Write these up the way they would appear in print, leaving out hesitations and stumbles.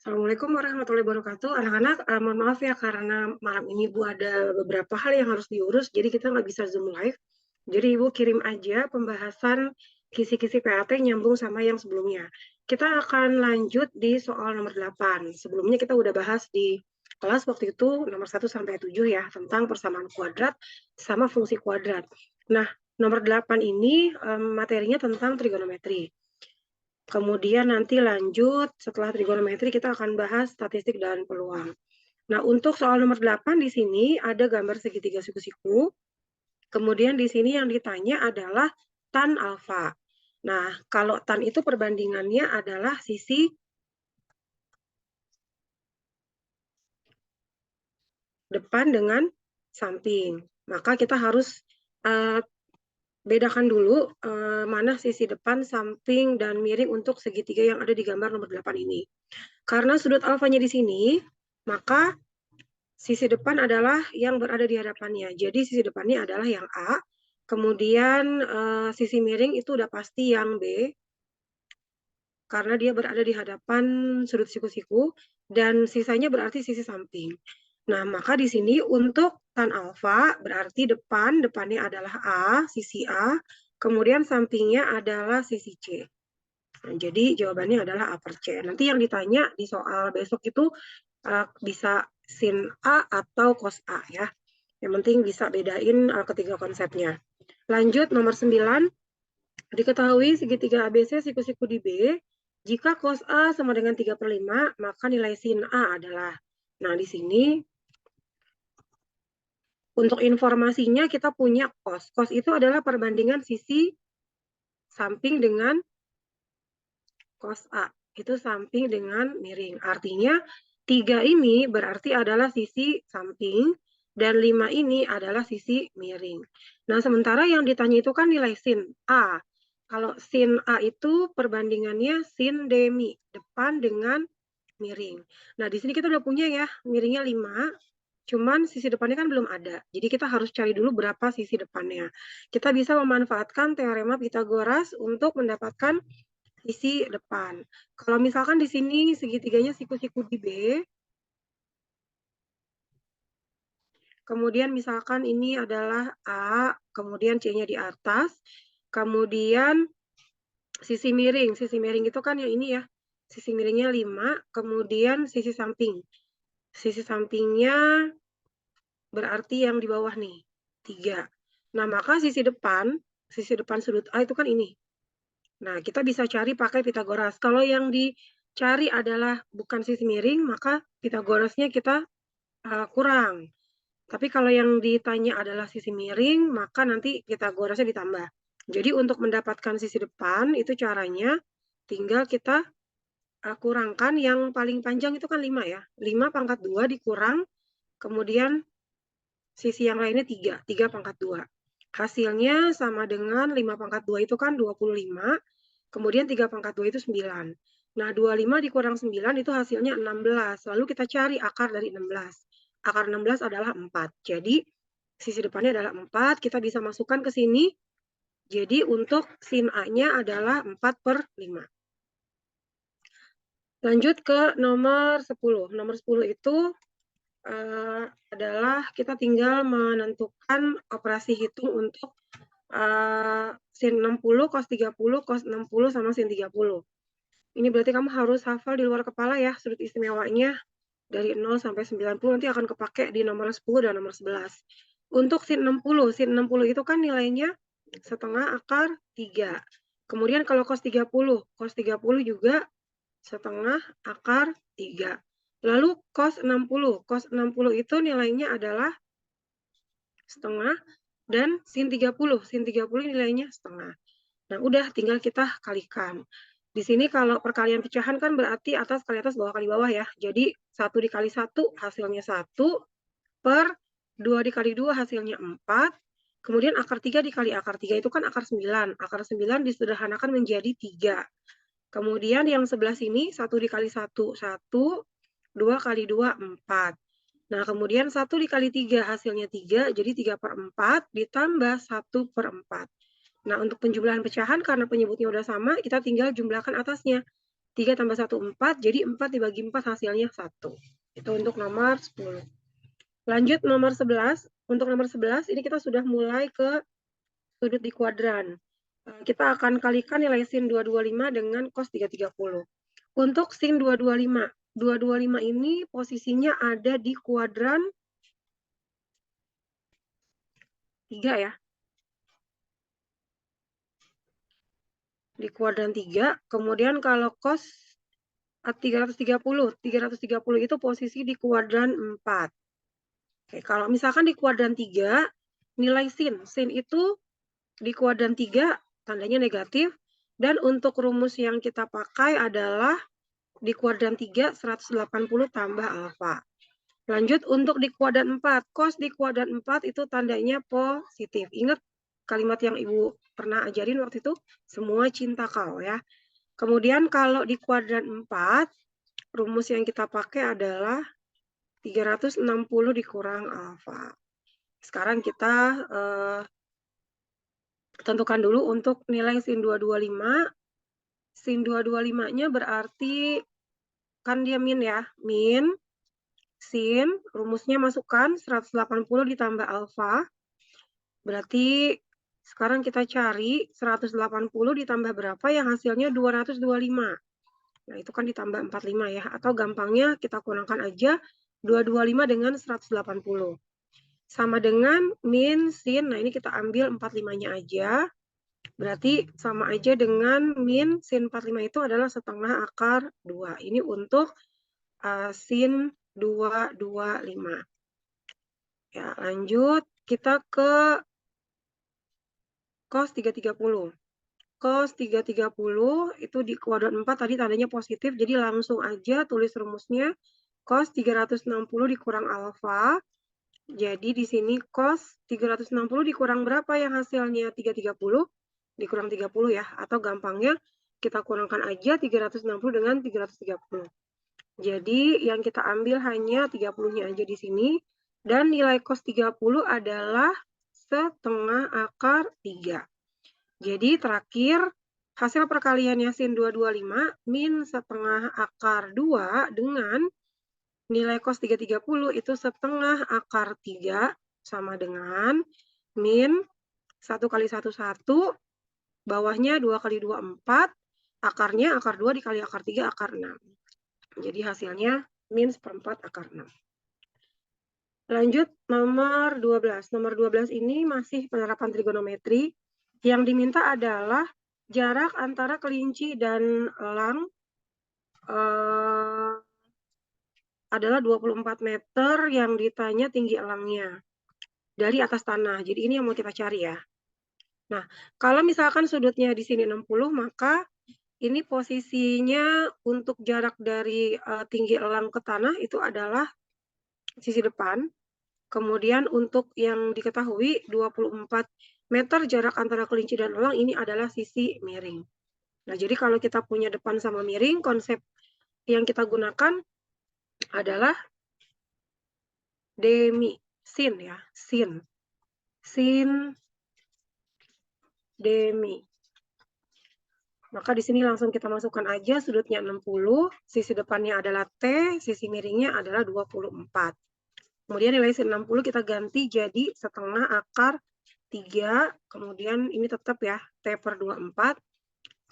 Assalamualaikum warahmatullahi wabarakatuh. Anak-anak, mohon maaf ya karena malam ini Ibu ada beberapa hal yang harus diurus, jadi kita nggak bisa Zoom live. Jadi Ibu kirim aja pembahasan kisi-kisi PAT nyambung sama yang sebelumnya. Kita akan lanjut di soal nomor 8. Sebelumnya kita udah bahas di kelas waktu itu nomor 1 sampai 7 ya, tentang persamaan kuadrat sama fungsi kuadrat. Nah, nomor 8 ini materinya tentang trigonometri. Kemudian nanti lanjut setelah trigonometri kita akan bahas statistik dan peluang. Nah, untuk soal nomor 8 di sini ada gambar segitiga siku-siku. Kemudian di sini yang ditanya adalah tan alfa. Nah, kalau tan itu perbandingannya adalah sisi depan dengan samping. Maka kita harus uh, bedakan dulu mana sisi depan, samping, dan miring untuk segitiga yang ada di gambar nomor 8 ini. Karena sudut alfanya di sini, maka sisi depan adalah yang berada di hadapannya. Jadi sisi depannya adalah yang A, kemudian sisi miring itu udah pasti yang B, karena dia berada di hadapan sudut siku-siku, dan sisanya berarti sisi samping. Nah, maka di sini untuk tan alfa berarti depannya adalah A, sisi A, kemudian sampingnya adalah sisi C. Nah, jadi jawabannya adalah A per C. Nanti yang ditanya di soal besok itu bisa sin A atau cos A ya. Yang penting bisa bedain ketiga konsepnya. Lanjut nomor 9. Diketahui segitiga ABC siku-siku di B. Jika cos A sama dengan 3/5, maka nilai sin A adalah. Nah, di sini untuk informasinya kita punya cos. Cos itu adalah perbandingan sisi samping dengan cos A. Itu samping dengan miring. Artinya 3 ini berarti adalah sisi samping dan 5 ini adalah sisi miring. Nah, sementara yang ditanya itu kan nilai sin A. Kalau sin A itu perbandingannya sin demi, depan dengan miring. Nah, di sini kita udah punya ya, miringnya 5, cuman sisi depannya kan belum ada. Jadi kita harus cari dulu berapa sisi depannya. Kita bisa memanfaatkan teorema Pitagoras untuk mendapatkan sisi depan. Kalau misalkan di sini segitiganya siku-siku di B, kemudian misalkan ini adalah A, kemudian C-nya di atas, kemudian sisi miring. Sisi miring itu kan yang ini ya, sisi miringnya 5, kemudian sisi samping. Sisi sampingnya berarti yang di bawah nih, 3. Nah, maka sisi depan sudut A itu kan ini. Nah, kita bisa cari pakai Pitagoras. Kalau yang dicari adalah bukan sisi miring, maka Pitagorasnya kita kurang. Tapi kalau yang ditanya adalah sisi miring, maka nanti Pitagorasnya ditambah. Jadi untuk mendapatkan sisi depan, itu caranya tinggal kita kurangkan yang paling panjang itu kan 5 ya. 5 pangkat 2 dikurang, kemudian sisi yang lainnya 3. 3 pangkat 2. Hasilnya sama dengan 5 pangkat 2 itu kan 25, kemudian 3 pangkat 2 itu 9. Nah, 25 dikurang 9 itu hasilnya 16. Lalu kita cari akar dari 16. Akar 16 adalah 4. Jadi, sisi depannya adalah 4. Kita bisa masukkan ke sini. Jadi, untuk sin A-nya adalah 4/5. Lanjut ke nomor 10. Nomor 10 itu adalah kita tinggal menentukan operasi hitung untuk sin 60, cos 30, cos 60, sama sin 30. Ini berarti kamu harus hafal di luar kepala ya, sudut istimewanya dari 0 sampai 90 nanti akan kepake di nomor 10 dan nomor 11. Untuk sin 60 itu kan nilainya setengah akar 3. Kemudian kalau cos 30 juga setengah akar 3. Lalu cos 60 itu nilainya adalah setengah, dan sin 30 nilainya setengah. Nah, udah tinggal kita kalikan. Di sini kalau perkalian pecahan kan berarti atas kali atas, bawah kali bawah ya. Jadi 1 dikali 1 hasilnya 1, per 2 dikali 2 hasilnya 4, kemudian akar 3 dikali akar 3 itu kan akar 9. Akar 9 disederhanakan menjadi 3. Kemudian yang sebelah sini 1 dikali 1, 1, 2 kali 2, 4. Nah, kemudian 1 dikali 3 hasilnya 3, jadi 3/4 ditambah 1/4. Nah, untuk penjumlahan pecahan karena penyebutnya udah sama, kita tinggal jumlahkan atasnya. 3 tambah 1, 4. Jadi 4 dibagi 4 hasilnya 1. Itu untuk nomor 10. Lanjut nomor 11. Untuk nomor 11, ini kita sudah mulai ke sudut di kuadran. Kita akan kalikan nilai sin 225 dengan cos 330. Untuk sin 225. 225 ini posisinya ada di kuadran 3 ya. Di kuadran 3. Kemudian kalau cos 330 itu posisi di kuadran 4. Oke, kalau misalkan di kuadran 3, nilai sin itu di kuadran 3 tandanya negatif, dan untuk rumus yang kita pakai adalah di kuadran 3 180 tambah alfa. Lanjut untuk di kuadran 4, cos di kuadran 4 itu tandanya positif. Ingat kalimat yang Ibu pernah ajarin waktu itu, semua cinta kau ya. Kemudian kalau di kuadran 4, rumus yang kita pakai adalah 360 dikurang alfa. Sekarang kita tentukan dulu untuk nilai sin 225. Sin 225-nya berarti, kan dia min ya, min, sin, rumusnya masukkan 180 ditambah alfa. Berarti sekarang kita cari 180 ditambah berapa yang hasilnya 225. Nah, itu kan ditambah 45 ya. Atau gampangnya kita kurangkan aja 225 dengan 180. Sama dengan min sin. Nah, ini kita ambil 45-nya aja. Berarti sama aja dengan min sin 45 itu adalah setengah akar 2. Ini untuk sin 225. Ya, lanjut kita ke cos 330. Cos 330 itu di kuadran 4 tadi tandanya positif, jadi langsung aja tulis rumusnya cos 360 dikurang alfa. Jadi di sini cos 360 dikurang berapa yang hasilnya 330? Dikurang 30 ya, atau gampangnya kita kurangkan aja 360 dengan 330. Jadi yang kita ambil hanya 30-nya aja di sini, dan nilai cos 30 adalah setengah akar 3. Jadi terakhir, hasil perkaliannya sin 225 min setengah akar 2 dengan nilai cos 330 itu setengah akar 3 sama dengan min 1 kali 1, 1, bawahnya 2 kali 2, 4, akarnya akar 2 dikali akar 3, akar 6. Jadi hasilnya min 1/4 akar 6. Lanjut nomor 12. Nomor 12 ini masih penerapan trigonometri. Yang diminta adalah jarak antara kelinci dan elang adalah 24 meter, yang ditanya tinggi elangnya dari atas tanah. Jadi ini yang mau kita cari ya. Nah, kalau misalkan sudutnya di sini 60, maka ini posisinya untuk jarak dari tinggi elang ke tanah itu adalah sisi depan. Kemudian untuk yang diketahui 24 meter jarak antara kelinci dan elang ini adalah sisi miring. Nah, jadi kalau kita punya depan sama miring, konsep yang kita gunakan adalah demi, sin ya, sin. Sin demi. Maka di sini langsung kita masukkan aja sudutnya 60, sisi depannya adalah T, sisi miringnya adalah 24. Kemudian nilai sin 60 kita ganti jadi setengah akar 3, kemudian ini tetap ya, T per 24.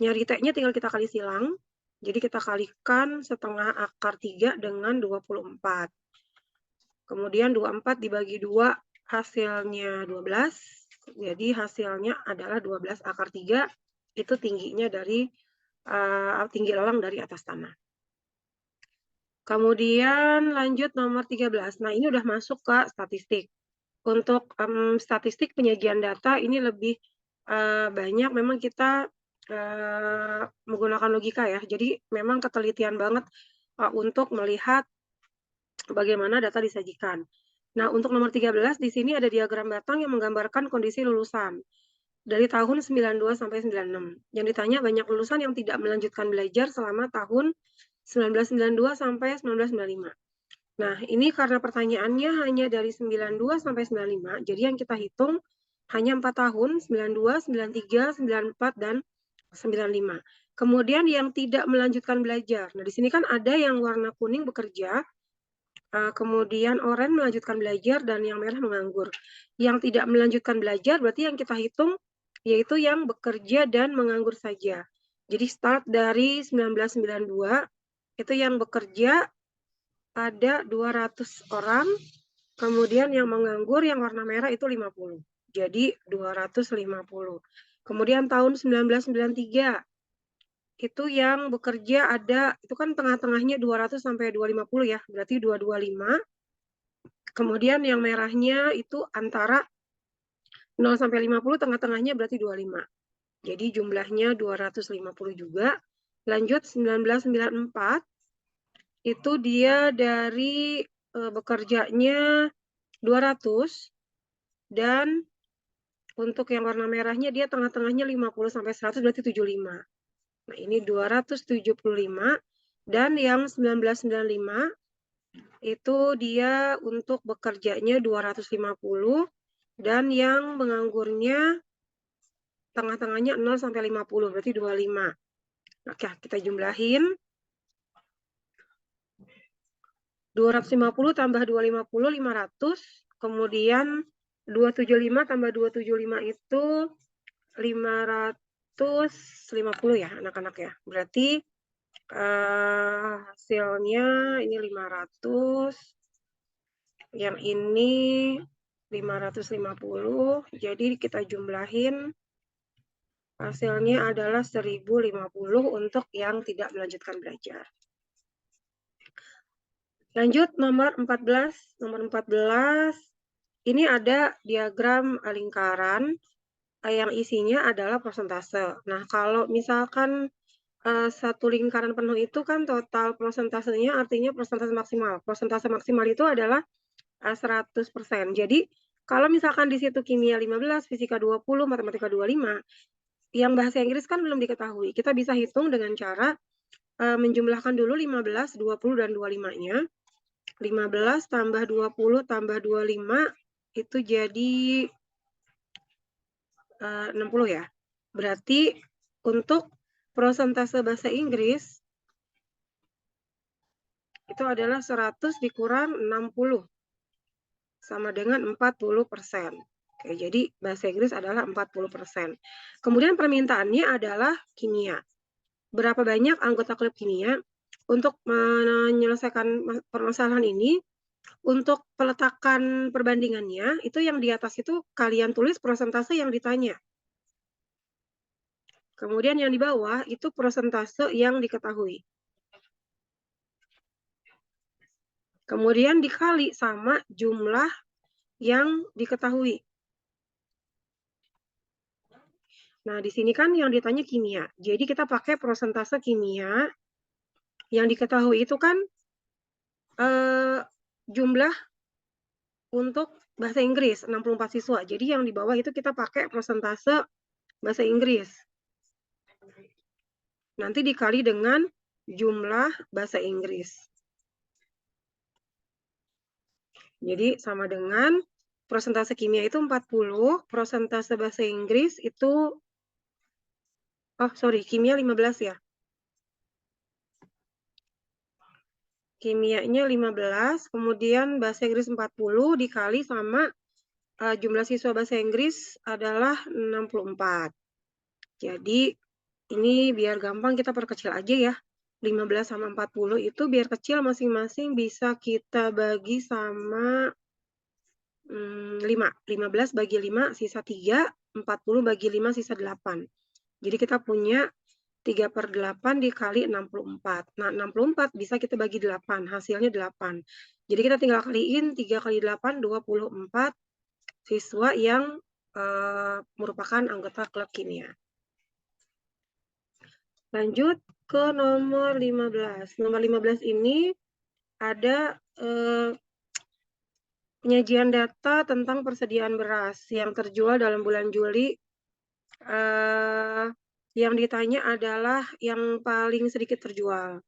Nyari T-nya tinggal kita kali silang, jadi kita kalikan setengah akar 3 dengan 24. Kemudian 24 dibagi 2 hasilnya 12, jadi hasilnya adalah 12 akar 3, itu tingginya dari tinggi elang dari atas tanah. Kemudian lanjut nomor 13. Nah, ini udah masuk ke statistik. Untuk statistik penyajian data ini lebih banyak memang kita menggunakan logika ya. Jadi memang ketelitian banget untuk melihat bagaimana data disajikan. Nah, untuk nomor 13 di sini ada diagram batang yang menggambarkan kondisi lulusan dari tahun 92 sampai 96. Yang ditanya banyak lulusan yang tidak melanjutkan belajar selama tahun 1992 sampai 1995. Nah, ini karena pertanyaannya hanya dari 92 sampai 95, jadi yang kita hitung hanya 4 tahun, 92, 93, 94, dan 95. Kemudian yang tidak melanjutkan belajar. Nah, di sini kan ada yang warna kuning bekerja, kemudian oranye melanjutkan belajar, dan yang merah menganggur. Yang tidak melanjutkan belajar berarti yang kita hitung yaitu yang bekerja dan menganggur saja. Jadi start dari 1992, itu yang bekerja ada 200 orang, kemudian yang menganggur yang warna merah itu 50. Jadi 250. Kemudian tahun 1993, itu yang bekerja ada, itu kan tengah-tengahnya 200 sampai 250 ya, berarti 225. Kemudian yang merahnya itu antara 0 sampai 50, tengah-tengahnya berarti 25. Jadi jumlahnya 250 juga. Lanjut 1994, itu dia dari bekerjanya 200, dan untuk yang warna merahnya dia tengah-tengahnya 50 sampai 100, berarti 75. Nah, ini 275, dan yang 1995 itu dia untuk bekerjanya 250, dan yang menganggurnya tengah-tengahnya 0 sampai 50, berarti 25. Oke, kita jumlahin. 250 tambah 250, 500. Kemudian 275 tambah 275 itu 550 ya, anak-anak ya. Berarti hasilnya ini 500, yang ini 550, jadi kita jumlahin hasilnya adalah 1050 untuk yang tidak melanjutkan belajar. Lanjut nomor 14. Nomor 14, ini ada diagram lingkaran yang isinya adalah persentase. Nah, kalau misalkan satu lingkaran penuh itu kan total persentasenya artinya persentase maksimal. Persentase maksimal itu adalah 100%. Jadi kalau misalkan di situ kimia 15, fisika 20, matematika 25, yang bahasa Inggris kan belum diketahui. Kita bisa hitung dengan cara menjumlahkan dulu 15, 20, dan 25-nya. 15 tambah 20 tambah 25 itu jadi 60 ya. Berarti untuk persentase bahasa Inggris itu adalah 100 dikurang 60 sama dengan 40%. Oke, jadi bahasa Inggris adalah 40%. Kemudian permintaannya adalah kimia. Berapa banyak anggota klub kimia? Untuk menyelesaikan permasalahan ini, untuk peletakan perbandingannya, itu yang di atas itu kalian tulis persentase yang ditanya. Kemudian yang di bawah itu persentase yang diketahui. Kemudian dikali sama jumlah yang diketahui. Nah, di sini kan yang ditanya kimia. Jadi kita pakai persentase kimia. Yang diketahui itu kan jumlah untuk bahasa Inggris, 64 siswa. Jadi yang di bawah itu kita pakai persentase bahasa Inggris. Nanti dikali dengan jumlah bahasa Inggris. Jadi sama dengan persentase kimia itu 40, persentase bahasa Inggris itu, kimia 15 ya. Kimianya 15, kemudian bahasa Inggris 40 dikali sama jumlah siswa bahasa Inggris adalah 64. Jadi ini biar gampang kita perkecil aja ya. 15 sama 40 itu biar kecil masing-masing bisa kita bagi sama 5. 15 bagi 5 sisa 3, 40 bagi 5 sisa 8. Jadi kita punya 3/8 dikali 64. Nah, 64 bisa kita bagi 8, hasilnya 8. Jadi kita tinggal kaliin 3 kali 8, 24 siswa yang merupakan anggota klub kimia. Lanjut ke nomor 15. Nomor 15 ini ada penyajian data tentang persediaan beras yang terjual dalam bulan Juli. Yang ditanya adalah yang paling sedikit terjual.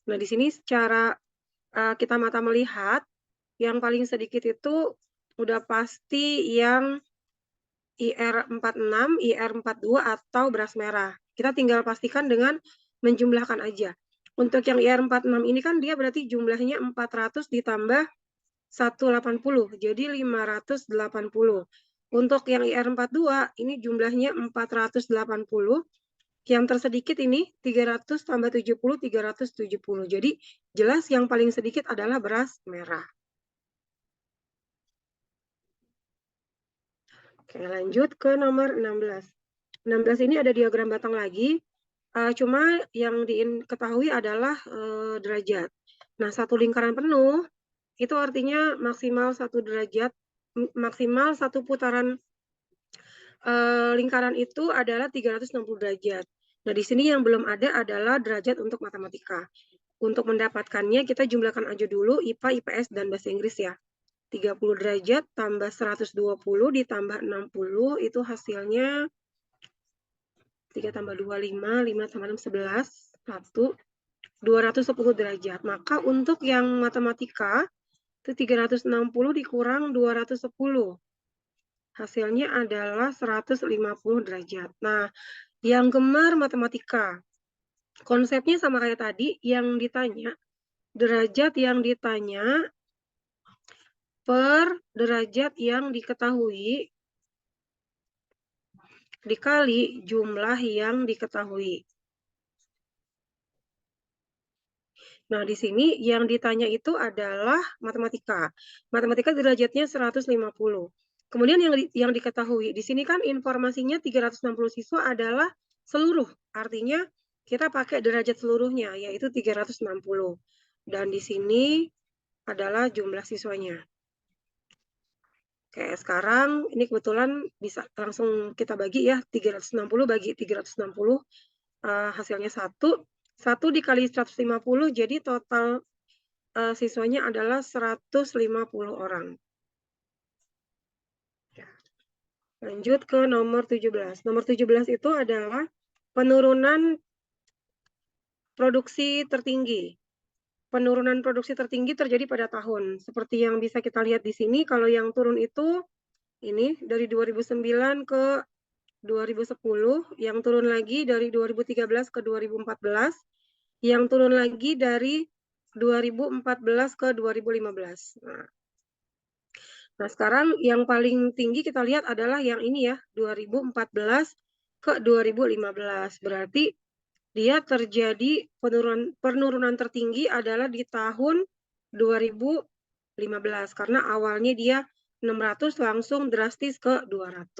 Nah, di sini secara kita mata melihat, yang paling sedikit itu udah pasti yang IR46, IR42 atau beras merah. Kita tinggal pastikan dengan menjumlahkan aja. Untuk yang IR46 ini kan dia berarti jumlahnya 400 ditambah 180, jadi 580. Untuk yang IR42 ini jumlahnya 480. Yang tersedikit ini 300 tambah 70, 370. Jadi jelas yang paling sedikit adalah beras merah. Oke, lanjut ke nomor 16. 16 ini ada diagram batang lagi. Cuma yang diketahui adalah derajat. Nah, satu lingkaran penuh itu artinya maksimal 1 derajat, maksimal 1 putaran lingkaran itu adalah 360 derajat. Nah, di sini yang belum ada adalah derajat untuk matematika. Untuk mendapatkannya kita jumlahkan aja dulu IPA, IPS, dan bahasa Inggris ya. 30 derajat tambah 120 ditambah 60 itu hasilnya 3 tambah 2, 5, 5 tambah 6, 11, 1, 210 derajat. Maka untuk yang matematika, itu 360 dikurang 210. Hasilnya adalah 150 derajat. Nah, yang gemar matematika, konsepnya sama kayak tadi, yang ditanya, derajat yang ditanya per derajat yang diketahui dikali jumlah yang diketahui. Nah, di sini yang ditanya itu adalah matematika. Matematika derajatnya 150. Kemudian yang diketahui, di sini kan informasinya 360 siswa adalah seluruh. Artinya kita pakai derajat seluruhnya, yaitu 360. Dan di sini adalah jumlah siswanya. Oke, sekarang ini kebetulan bisa langsung kita bagi ya, 360 bagi 360, hasilnya 1. 1 dikali 150, jadi total siswanya adalah 150 orang. Lanjut ke nomor 17. Nomor 17 itu adalah penurunan produksi tertinggi. Penurunan produksi tertinggi terjadi pada tahun. Seperti yang bisa kita lihat di sini, kalau yang turun itu ini dari 2009 ke 2010, yang turun lagi dari 2013 ke 2014, yang turun lagi dari 2014 ke 2015. Nah, sekarang yang paling tinggi kita lihat adalah yang ini ya, 2014 ke 2015. Berarti dia terjadi penurunan tertinggi adalah di tahun 2015 karena awalnya dia 600 langsung drastis ke 200.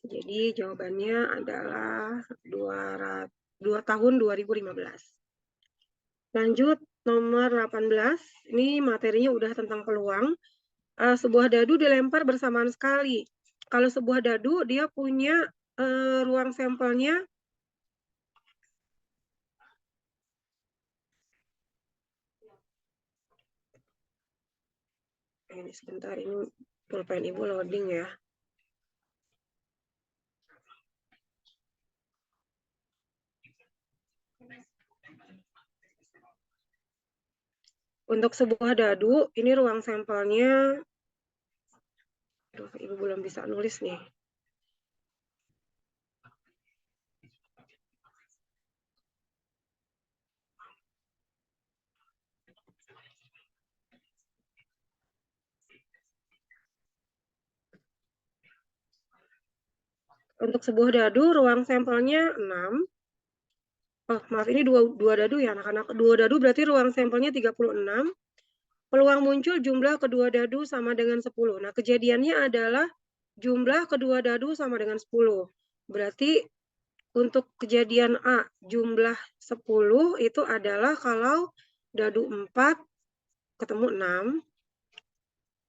Jadi jawabannya adalah 2 tahun 2015. Lanjut nomor 18. Ini materinya udah tentang peluang. Sebuah dadu dilempar bersamaan sekali. Kalau sebuah dadu dia punya ruang sampelnya ini sebentar, ini pulpen Ibu loading ya. Untuk sebuah dadu ini ruang sampelnya, aduh, Ibu belum bisa nulis nih. Untuk sebuah dadu ruang sampelnya 6. Oh, maaf, ini dua dadu ya anak-anak. Dua dadu berarti ruang sampelnya 36. Peluang muncul jumlah kedua dadu sama dengan 10. Nah, kejadiannya adalah jumlah kedua dadu sama dengan 10. Berarti untuk kejadian A jumlah 10 itu adalah kalau dadu 4 ketemu 6.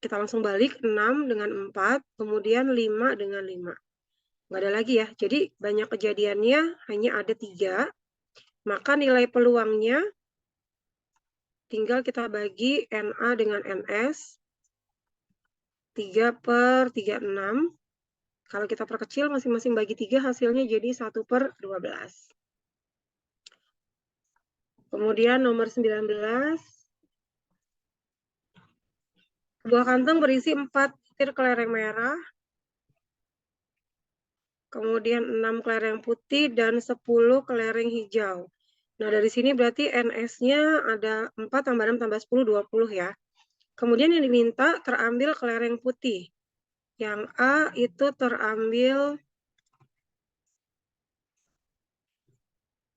Kita langsung balik 6 dengan 4, kemudian 5 dengan 5. Nggak ada lagi ya. Jadi banyak kejadiannya hanya ada 3. Maka nilai peluangnya tinggal kita bagi NA dengan NS. 3 per 36. Kalau kita perkecil masing-masing bagi 3 hasilnya jadi 1 per 12. Kemudian nomor 19. Sebuah kantong berisi 4 butir kelereng merah. kemudian 6 kelereng putih, dan 10 kelereng hijau. Nah, dari sini berarti NS-nya ada 4 tambah 6 tambah 10, 20 ya. Kemudian yang diminta terambil kelereng putih. Yang A itu terambil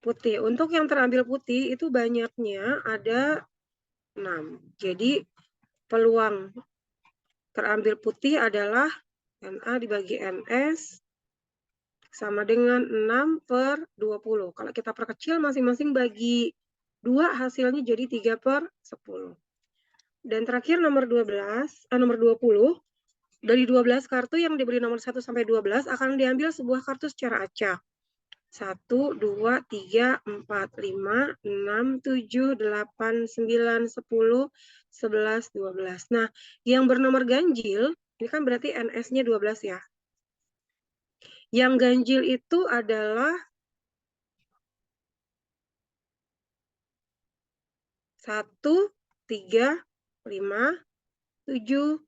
putih. Untuk yang terambil putih itu banyaknya ada 6. Jadi peluang terambil putih adalah NA dibagi NS sama dengan 6/20. Kalau kita perkecil masing-masing bagi 2 hasilnya jadi 3/10. Dan terakhir nomor 20. Dari 12 kartu yang diberi nomor 1 sampai 12 akan diambil sebuah kartu secara acak. 1, 2, 3, 4, 5, 6, 7, 8, 9, 10, 11, 12. Nah, yang bernomor ganjil, ini kan berarti NS-nya 12 ya. Yang ganjil itu adalah 1, 3, 5, 7,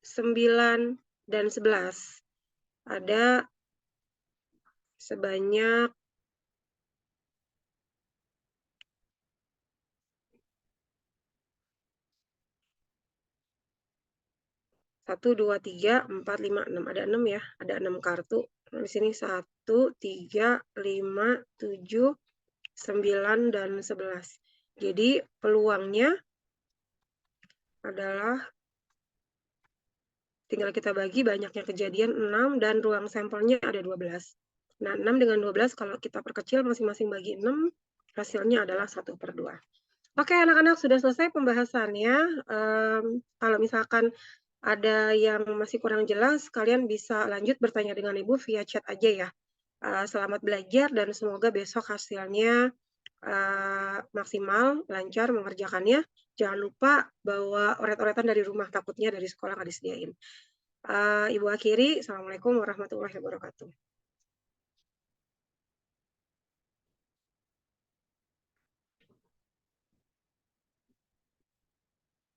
9, dan 11. Ada sebanyak 1, 2, 3, 4, 5, 6. Ada 6 ya, ada 6 kartu. Nah, di sini 1, 3, 5, 7, 9, dan 11. Jadi peluangnya adalah tinggal kita bagi banyaknya kejadian 6 dan ruang sampelnya ada 12. Nah, 6 dengan 12 kalau kita perkecil masing-masing bagi 6, hasilnya adalah 1/2. Oke, anak-anak sudah selesai pembahasannya. Kalau misalkan ada yang masih kurang jelas, kalian bisa lanjut bertanya dengan Ibu via chat aja ya. Selamat belajar dan semoga besok hasilnya maksimal, lancar mengerjakannya. Jangan lupa bawa oret-oretan dari rumah, takutnya dari sekolah nggak disediain. Ibu akhiri, Assalamualaikum warahmatullahi wabarakatuh.